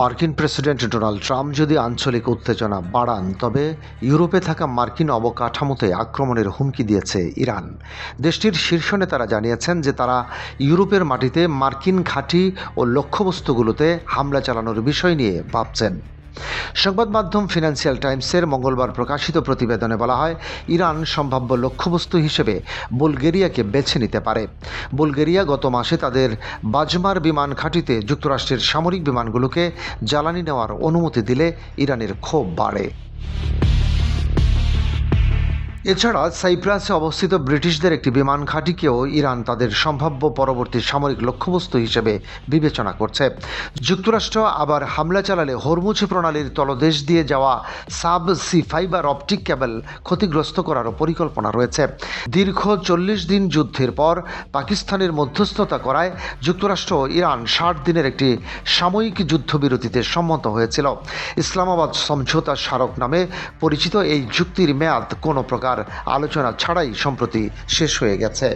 মার্কিন president Donald Trump যদি আঞ্চলিক উত্তেজনা বাড়ান, তবে ইউরোপে থাকা মার্কিন অবকাঠামোতে আক্রমণের হুমকি দিয়েছে ইরান। দেশটির শীর্ষ নেতারা জানিয়েছেন যে তারা ইউরোপের মাটিতে মার্কিন ঘাঁটি ও লক্ষ্যবস্তুগুলোতে হামলা চালানোর বিষয় নিয়ে ভাবছেন। সংবাদ মাধ্যম ফিনান্সিয়াল টাইমসের মঙ্গলবার প্রকাশিত প্রতিবেদনে বলা হয়, ইরান সম্ভাব্য লক্ষ্যবস্তু হিসেবে বুলগেরিয়াকে বেছে নিতে পারে। বুলগেরিয়া গত মাসে তাদের বাজমার বিমান ঘাঁটিতে যুক্তরাষ্ট্রের সামরিক বিমানগুলোকে জ্বালানি নেওয়ার অনুমতি দিলে ইরানের ক্ষোভ বাড়ে। এছাড়া সাইপ্রাসে অবস্থিত ব্রিটিশদের একটি বিমান ঘাঁটিকেও ইরান তাদের সম্ভাব্য পরবর্তী সামরিক লক্ষ্যবস্তু হিসেবে বিবেচনা করছে। যুক্তরাষ্ট্র আবার হামলা চালালে হরমুজ প্রণালীর তলদেশ দিয়ে যাওয়া sub sea fibre optic cable ক্ষতিগ্রস্ত করারও পরিকল্পনা রয়েছে। দীর্ঘ 40 দিন যুদ্ধের পর পাকিস্তানের মধ্যস্থতা করায় যুক্তরাষ্ট্র ইরান 60 দিনের একটি সাময়িক যুদ্ধবিরতিতে সম্মত হয়েছিল। ইসলামাবাদ সমঝোতা স্মারক নামে পরিচিত এই চুক্তির মেয়াদ কোনো প্রকার আলোচনা ছাড়াই সম্প্রতি শেষ হয়ে গেছে।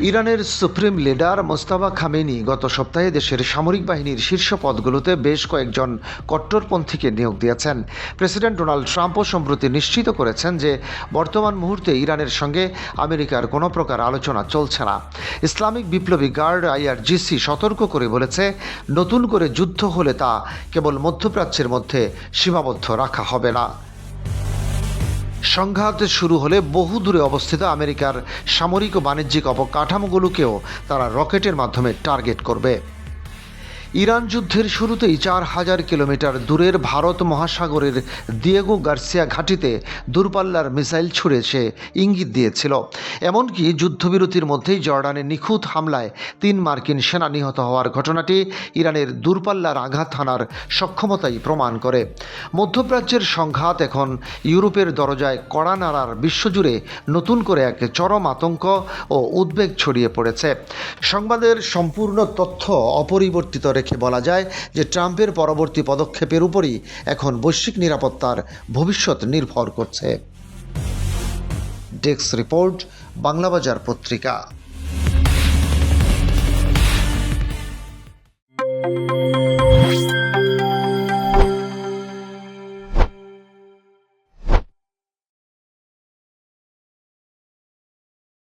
ইরানের সুপ্রিম লিডার মোস্তাফা খামেনি গত সপ্তাহে দেশের সামরিক বাহিনীর শীর্ষ পদগুলোতে বেশ কয়েকজন কট্টরপন্থীকে নিয়োগ দিয়েছেন। প্রেসিডেন্ট ডোনাল্ড ট্রাম্পও সম্প্রতি নিশ্চিত করেছেন যে বর্তমান মুহূর্তে ইরানের সঙ্গে আমেরিকার কোনো প্রকার আলোচনা চলছে না। ইসলামিক বিপ্লবী গার্ড IRGC সতর্ক করে বলেছে, নতুন করে যুদ্ধ হলে তা কেবল মধ্যপ্রাচ্যের মধ্যে সীমাবদ্ধ রাখা হবে না। সংঘাত শুরু হলে বহু দূরে অবস্থিত আমেরিকার সামরিক ও বাণিজ্যিক অবকাঠামোগুলোকেও তারা রকেটের মাধ্যমে টার্গেট করবে। ইরান যুদ্ধের শুরুতেই 4000 কিলোমিটার দূরের ভারত মহাসাগরের দিয়েগো গার্সিয়া ঘাঁটিতে দূরপাল্লার মিসাইল ছুড়ে সে ইঙ্গিত দিয়েছিল। এমনকি যুদ্ধবিরতির মধ্যেই জর্ডানে নিখুঁত হামলায় 3 মার্কিন সেনা নিহত হওয়ার ঘটনাটি ইরানের দূরপাল্লার আঘাত হানার সক্ষমতাই প্রমাণ করে। মধ্যপ্রাচ্যের সংঘাত এখন ইউরোপের দরজায় কড়া নাড়ার বিশ্বজুড়ে নতুন করে এক চরম আতঙ্ক ও উদ্বেগ ছড়িয়ে পড়েছে। সংবাদের সম্পূর্ণ তথ্য অপরিবর্তিত রেখে বলা যায় যে ট্রাম্পের পরবর্তী পদক্ষেপের উপরই এখন বৈশ্বিক নিরাপত্তার ভবিষ্যৎ নির্ভর করছে। ডেস্ক রিপোর্ট, বাংলাবাজার পত্রিকা।